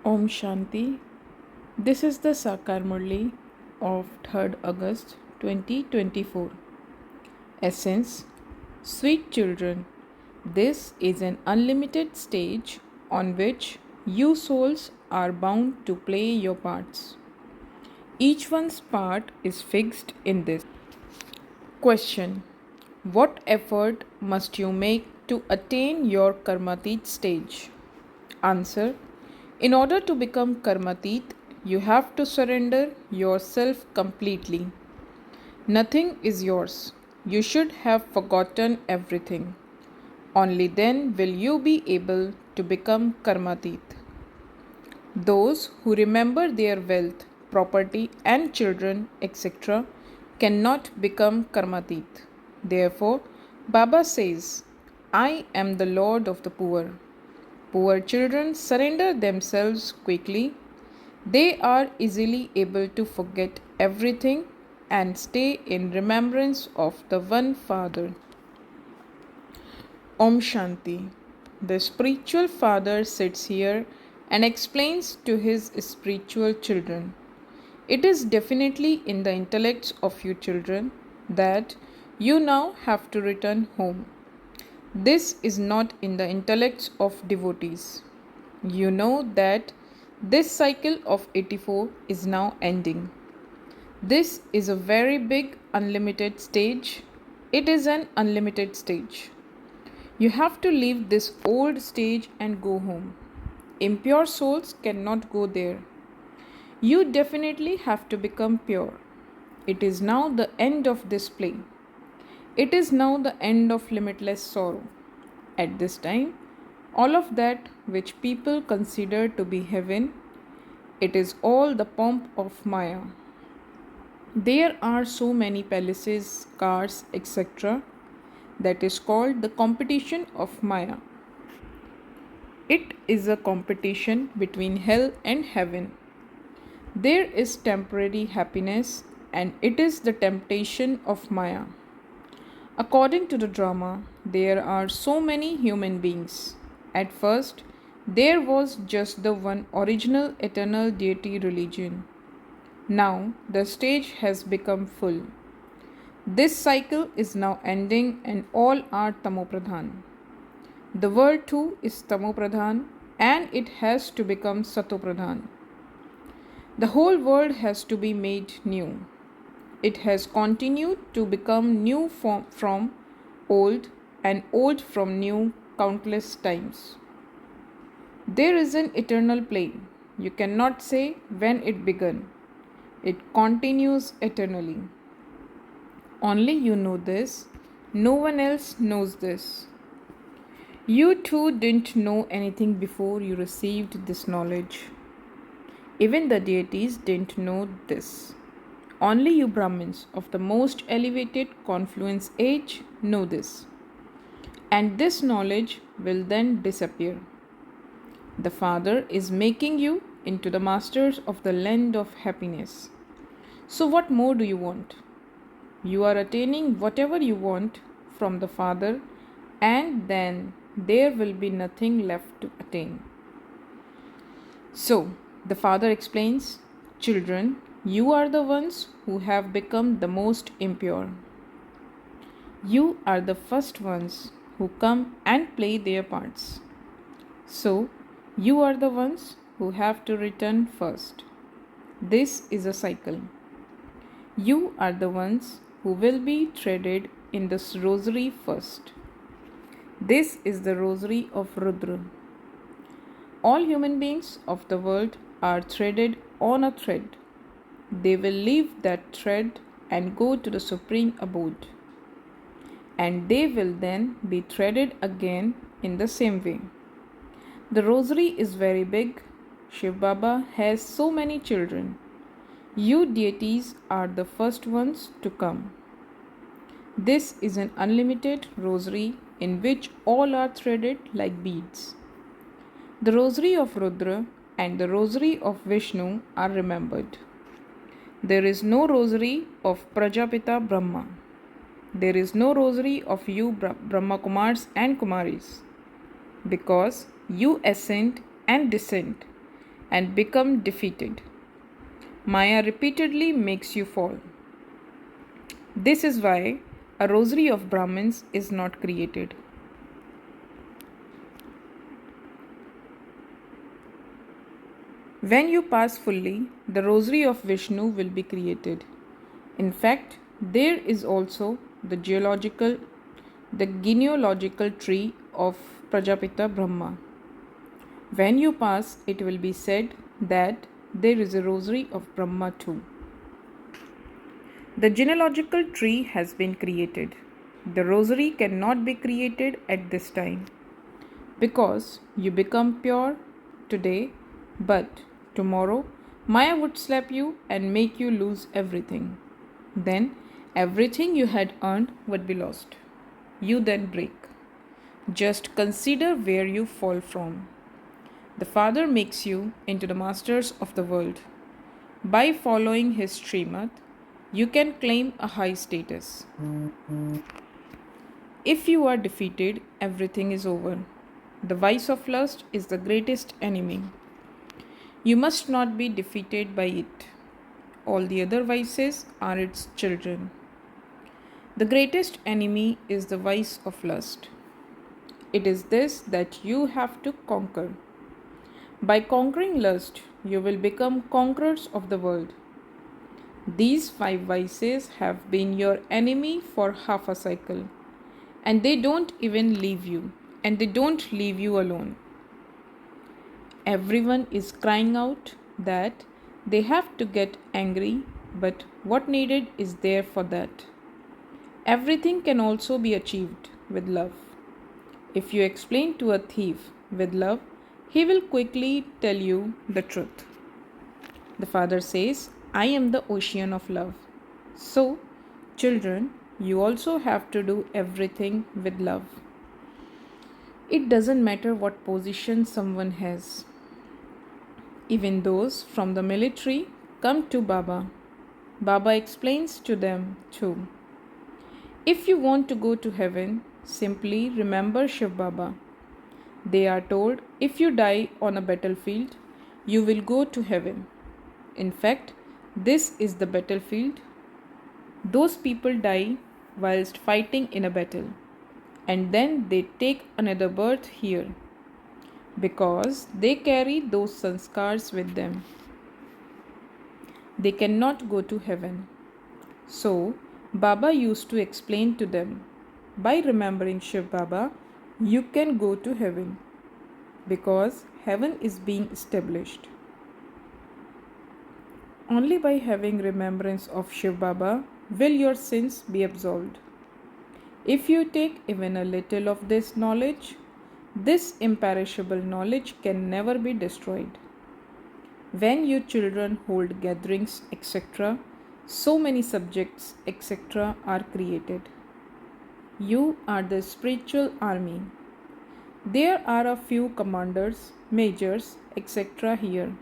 Om Shanti. This is the Sakar Murli of 3rd August 2024. Essence. Sweet children, this is an unlimited stage on which you souls are bound to play your parts. Each one's part is fixed in this. Question. What effort must you make to attain your karmatit stage? Answer. In order to become karmatit, you have to surrender yourself completely. Nothing is yours. You should have forgotten everything. Only then will you be able to become karmatit. Those who remember their wealth, property, and children, etc., cannot become karmatit. Therefore, Baba says, I am the Lord of the poor. Poor children surrender themselves quickly. They are easily able to forget everything and stay in remembrance of the one Father. Om Shanti. The spiritual father sits here and explains to his spiritual children. It is definitely in the intellects of you children that you now have to return home. This is not in the intellects of devotees. You know that this cycle of 84 is now ending. This is a very big unlimited stage. It is an unlimited stage. You have to leave this old stage and go home. Impure souls cannot go there. You definitely have to become pure. It is now the end of this play. It is now the end of limitless sorrow. At this time, all of that which people consider to be heaven, it is all the pomp of Maya. There are so many palaces, cars, etc. That is called the competition of Maya. It is a competition between hell and heaven. There is temporary happiness and it is the temptation of Maya. According to the drama, there are so many human beings. At first, there was just the one original eternal deity religion. Now, the stage has become full. This cycle is now ending and all are tamopradhan. The world too is tamopradhan and it has to become satopradhan. The whole world has to be made new. It has continued to become new from old and old from new countless times. There is an eternal play. You cannot say when it began. It continues eternally. Only you know this. No one else knows this. You too didn't know anything before you received this knowledge. Even the deities didn't know this. Only you Brahmins of the most elevated confluence age know this. And this knowledge will then disappear. The Father is making you into the masters of the land of happiness. So, what more do you want? You are attaining whatever you want from the Father, and then there will be nothing left to attain. So, the Father explains, children, you are the ones who have become the most impure. You are the first ones who come and play their parts. So, you are the ones who have to return first. This is a cycle. You are the ones who will be threaded in this rosary first. This is the rosary of Rudra. All human beings of the world are threaded on a thread. They will leave that thread and go to the supreme abode. And they will then be threaded again in the same way. The rosary is very big. Shiv Baba has so many children. You deities are the first ones to come. This is an unlimited rosary in which all are threaded like beads. The rosary of Rudra and the rosary of Vishnu are remembered. There is no rosary of Prajapita Brahma. There is no rosary of you Brahma Kumars and Kumaris. Because you ascend and descend. and become defeated. Maya repeatedly makes you fall. This is why a rosary of Brahmins is not created. When you pass fully, the rosary of Vishnu will be created. In fact, there is also the genealogical tree of Prajapita Brahma. When you pass, it will be said that there is a rosary of Brahma too. The genealogical tree has been created. The rosary cannot be created at this time because you become pure today, but tomorrow Maya would slap you and make you lose everything. Then everything you had earned would be lost. You then break. Just consider where you fall from. The Father makes you into the masters of the world. By following his Srimad, you can claim a high status. If you are defeated, everything is over. The vice of lust is the greatest enemy. You must not be defeated by it. All the other vices are its children. The greatest enemy is the vice of lust. It is this that you have to conquer. By conquering lust, you will become conquerors of the world. These 5 vices have been your enemy for half a cycle, and they don't even leave you, and they don't leave you alone. Everyone is crying out that they have to get angry, but what needed is there for that? Everything can also be achieved with love. If you explain to a thief with love, he will quickly tell you the truth. The Father says, I am the ocean of love. So, children, you also have to do everything with love. It doesn't matter what position someone has. Even those from the military come to Baba. Baba explains to them too. If you want to go to heaven, simply remember Shiv Baba. They are told if you die on a battlefield, you will go to heaven. In fact, this is the battlefield. Those people die whilst fighting in a battle, and then they take another birth here because they carry those sanskars with them. They cannot go to heaven. So, Baba used to explain to them, by remembering Shiv Baba, you can go to heaven because heaven is being established. Only by having remembrance of Shiv Baba will your sins be absolved. If you take even a little of this knowledge, this imperishable knowledge can never be destroyed. When you children hold gatherings, etc., so many subjects, etc., are created. You are the spiritual army. There are a few commanders, majors, etc. here.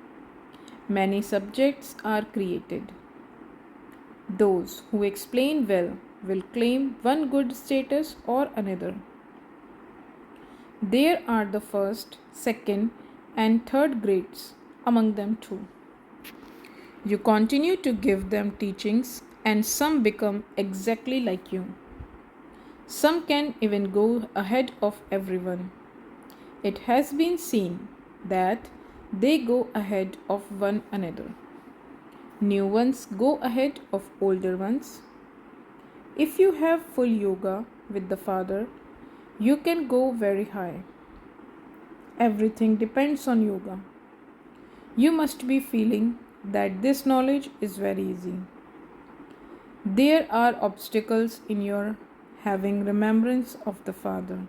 Many subjects are created. Those who explain well will claim one good status or another. There are the first, second, and third grades among them too. You continue to give them teachings, and some become exactly like you. Some can even go ahead of everyone. It has been seen that they go ahead of one another. New ones go ahead of older ones. If you have full yoga with the Father, you can go very high. Everything depends on yoga. You must be feeling that this knowledge is very easy. There are obstacles in your having remembrance of the Father.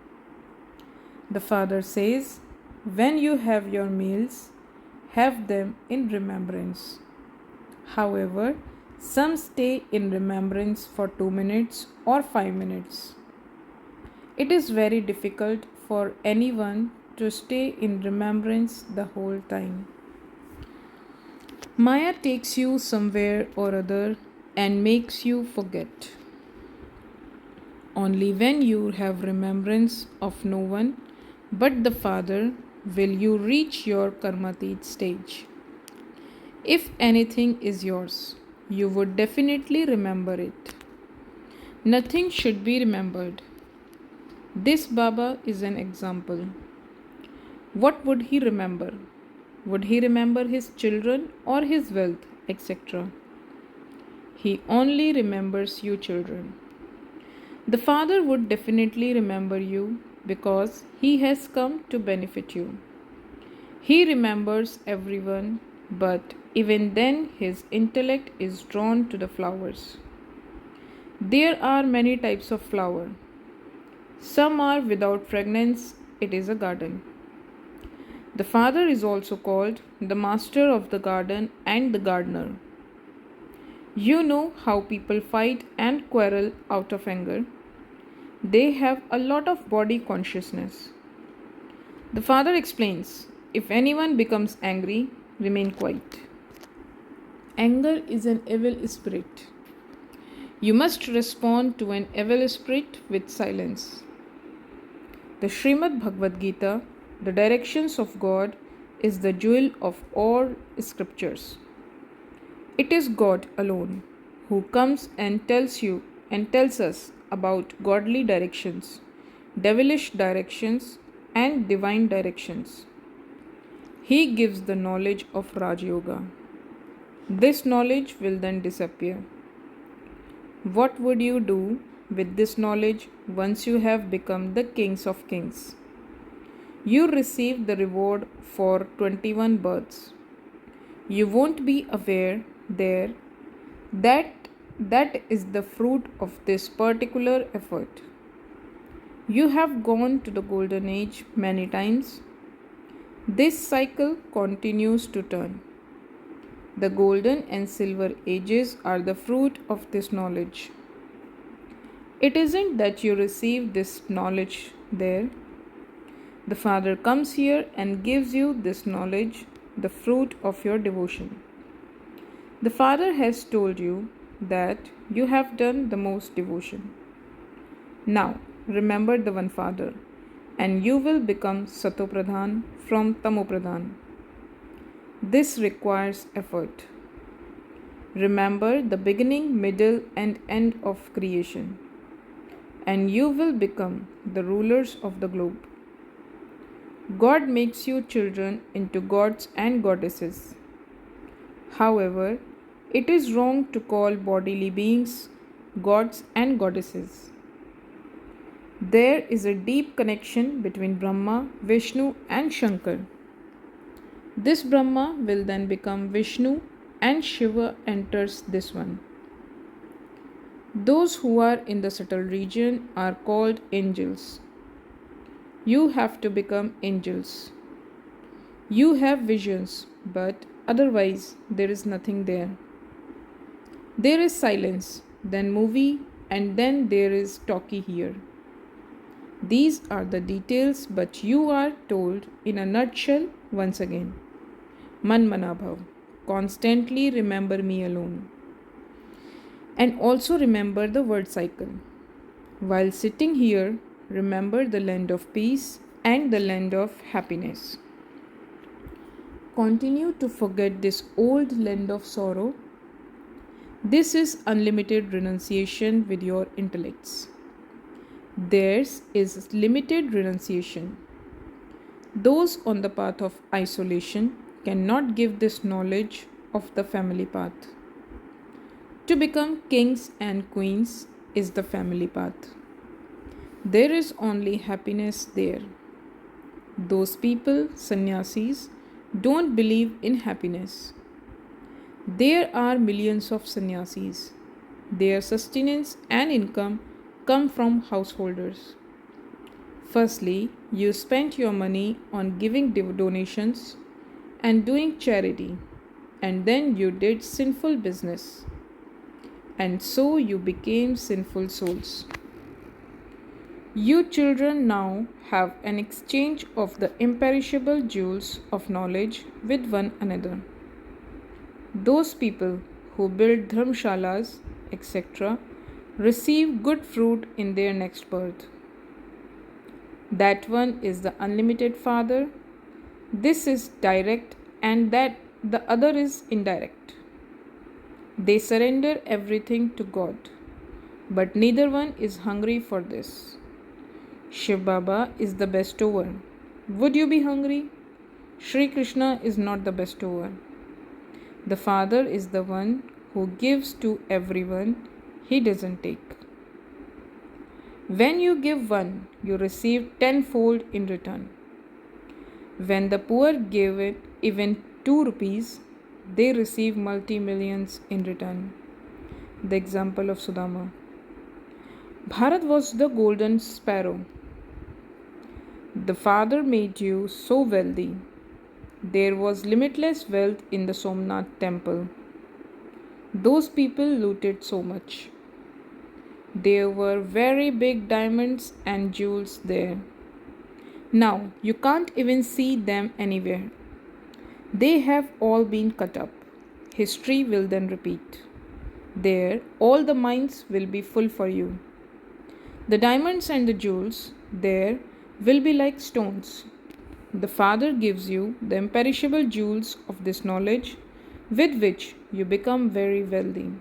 The Father says, when you have your meals, have them in remembrance. However, some stay in remembrance for 2 minutes or 5 minutes. It is very difficult for anyone to stay in remembrance the whole time. Maya takes you somewhere or other and makes you forget. Only when you have remembrance of no one but the Father will you reach your karmatit stage. If anything is yours, you would definitely remember it. Nothing should be remembered. This Baba is an example. What would he remember? Would he remember his children or his wealth, etc.? He only remembers you, children. The Father would definitely remember you because he has come to benefit you. He remembers everyone, but even then his intellect is drawn to the flowers. There are many types of flower. Some are without fragrance, it is a garden. The Father is also called the master of the garden and the gardener. You know how people fight and quarrel out of anger. They have a lot of body consciousness. The Father explains, if anyone becomes angry, remain quiet. Anger is an evil spirit. You must respond to an evil spirit with silence. The Srimad Bhagavad Gita, the directions of God, is the jewel of all scriptures. It is God alone who comes and tells us about godly directions, devilish directions, and divine directions. He gives the knowledge of Raj Yoga. This knowledge will then disappear. What would you do with this knowledge once you have become the kings of kings? You receive the reward for 21 births. You won't be aware there that is the fruit of this particular effort. You have gone to the golden age many times. This cycle continues to turn. The golden and silver ages are the fruit of this knowledge. It isn't that you receive this knowledge there. The Father comes here and gives you this knowledge, the fruit of your devotion. The Father has told you that you have done the most devotion. Now, remember the one Father, and you will become Satopradhan from Tamopradhan. This requires effort. Remember the beginning, middle, and end of creation, and you will become the rulers of the globe. God makes you children into gods and goddesses. However, it is wrong to call bodily beings gods and goddesses. There is a deep connection between Brahma, Vishnu, and Shankar. This Brahma will then become Vishnu and Shiva enters this one. Those who are in the subtle region are called angels. You have to become angels. You have visions, but otherwise there is nothing there. There is silence, then movie, and then there is talkie here. These are the details, but you are told in a nutshell once again. Man Manabhav. Constantly remember me alone. And also remember the word cycle. While sitting here, remember the land of peace and the land of happiness. Continue to forget this old land of sorrow. This is unlimited renunciation with your intellects. Theirs is limited renunciation. Those on the path of isolation cannot give this knowledge of the family path. To become kings and queens is the family path. There is only happiness there. Those people, sannyasis, don't believe in happiness. There are millions of sannyasis. Their sustenance and income come from householders. Firstly, you spent your money on giving donations and doing charity, and then you did sinful business, and so you became sinful souls. You children now have an exchange of the imperishable jewels of knowledge with one another. Those people who build dharmshalas, etc., receive good fruit in their next birth. That one is the unlimited Father. This is direct, and that the other is indirect. They surrender everything to God, but neither one is hungry for this. Shiv Baba is the bestower. Would you be hungry? Sri Krishna is not the bestower. The Father is the one who gives to everyone, he doesn't take. When you give one, you receive tenfold in return. When the poor give it even 2 rupees, they receive multi-millions in return. The example of Sudama. Bharat was the golden sparrow. The Father made you so wealthy. There was limitless wealth in the Somnath temple. Those people looted so much. There were very big diamonds and jewels there. Now you can't even see them anywhere. They have all been cut up. History will then repeat. There, all the mines will be full for you. The diamonds and the jewels there will be like stones. The Father gives you the imperishable jewels of this knowledge with which you become very wealthy.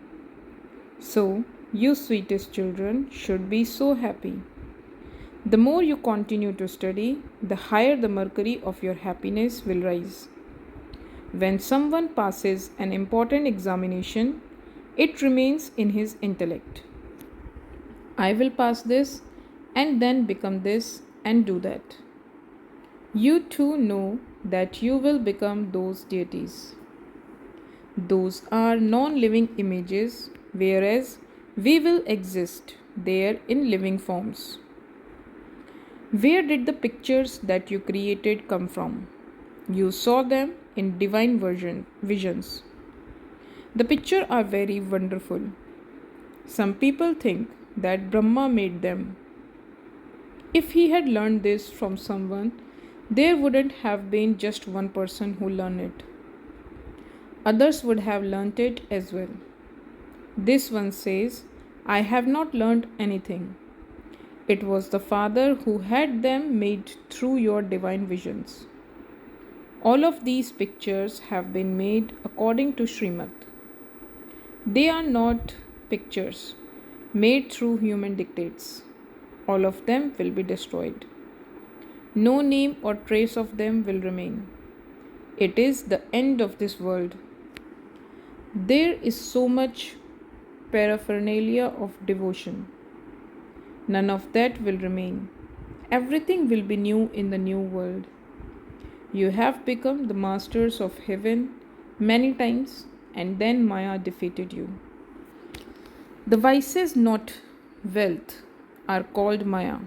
So, you sweetest children should be so happy. The more you continue to study, the higher the mercury of your happiness will rise. When someone passes an important examination, it remains in his intellect. I will pass this and then become this and do that. You too know that you will become those deities. Those are non living images, whereas we will exist there in living forms. Where did the pictures that you created come from? You saw them in divine visions. The pictures are very wonderful. Some people think that Brahma made them. If he had learned this from someone, there wouldn't have been just one person who learned it. Others would have learnt it as well. This one says, I have not learnt anything. It was the Father who had them made through your divine visions. All of these pictures have been made according to Srimad. They are not pictures made through human dictates. All of them will be destroyed. No name or trace of them will remain. It is the end of this world. There is so much paraphernalia of devotion. None of that will remain. Everything will be new in the new world. You have become the masters of heaven many times, and then Maya defeated you. The vices, not wealth, are called Maya.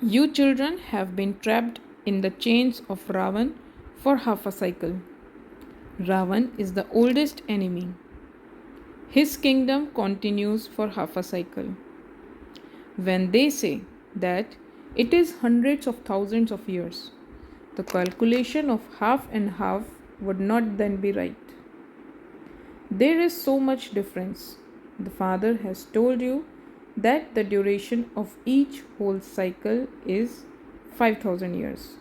You children have been trapped in the chains of Ravan for half a cycle. Ravan is the oldest enemy. His kingdom continues for half a cycle. When they say that it is hundreds of thousands of years, the calculation of half and half would not then be right. There is so much difference. The Father has told you that the duration of each whole cycle is 5,000 years.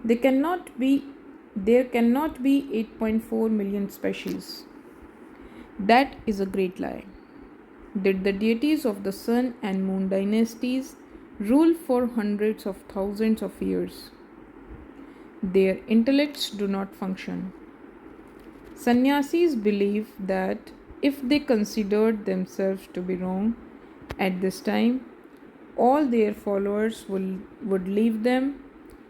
There cannot be 8.4 million species. That is a great lie. Did the deities of the sun and moon dynasties rule for hundreds of thousands of years? Their intellects do not function. Sannyasis believe that if they considered themselves to be wrong at this time, all their followers would leave them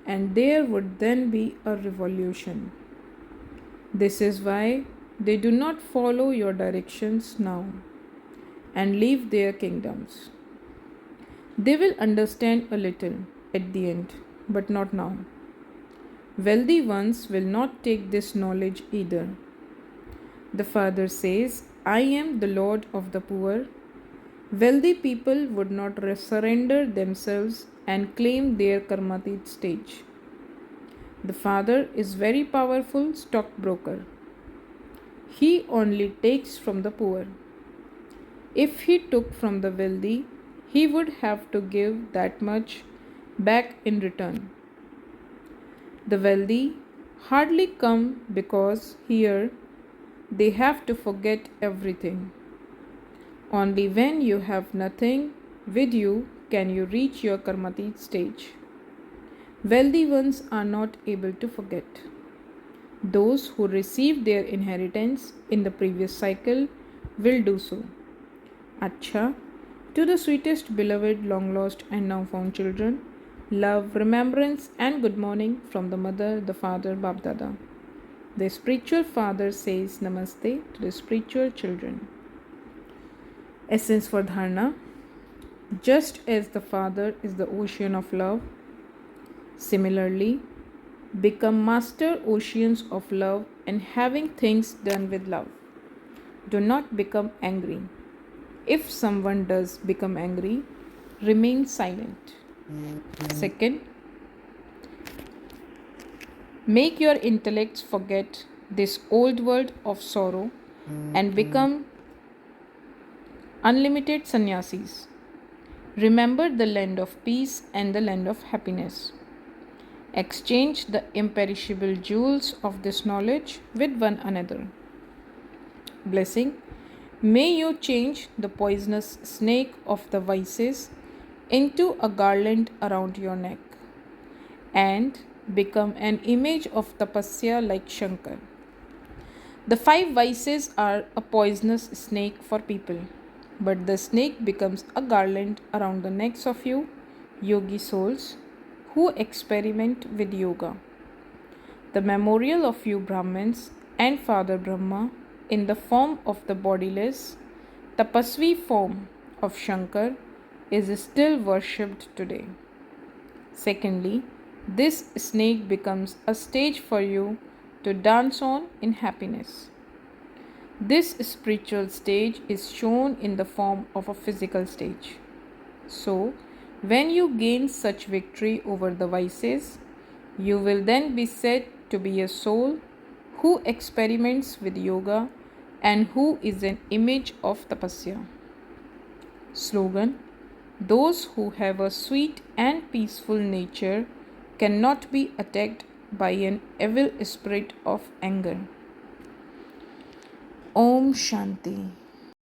and there would then be a revolution. This is why they do not follow your directions now and leave their kingdoms. They will understand a little at the end, but not now. Wealthy ones will not take this knowledge either. The Father says, I am the Lord of the poor. Wealthy people would not surrender themselves and claim their karmatit stage. The Father is very powerful stockbroker. He only takes from the poor. If he took from the wealthy, he would have to give that much back in return. The wealthy hardly come because here they have to forget everything. Only when you have nothing with you can you reach your karmatit stage. Wealthy ones are not able to forget. Those who received their inheritance in the previous cycle will do so. Acha, to the sweetest, beloved, long lost, and now found children, love, remembrance, and good morning from the mother, the father, Babdada. The spiritual father says Namaste to the spiritual children. Essence for Dharana. Just as the Father is the ocean of love, similarly, become master oceans of love and having things done with love. Do not become angry. If someone does become angry, remain silent. Second, make your intellects forget this old world of sorrow and become unlimited sannyasis. Remember the land of peace and the land of happiness. Exchange the imperishable jewels of this knowledge with one another. Blessing. May you change the poisonous snake of the vices into a garland around your neck and become an image of tapasya like Shankar. The 5 vices are a poisonous snake for people, but the snake becomes a garland around the necks of you, yogi souls, who experiment with yoga. The memorial of you Brahmins and Father Brahma in the form of the bodiless, tapasvi form of Shankar is still worshipped today. Secondly, this snake becomes a stage for you to dance on in happiness. This spiritual stage is shown in the form of a physical stage. So, when you gain such victory over the vices, you will then be said to be a soul who experiments with yoga and who is an image of tapasya. Slogan. Those who have a sweet and peaceful nature cannot be attacked by an evil spirit of anger. Om Shanti.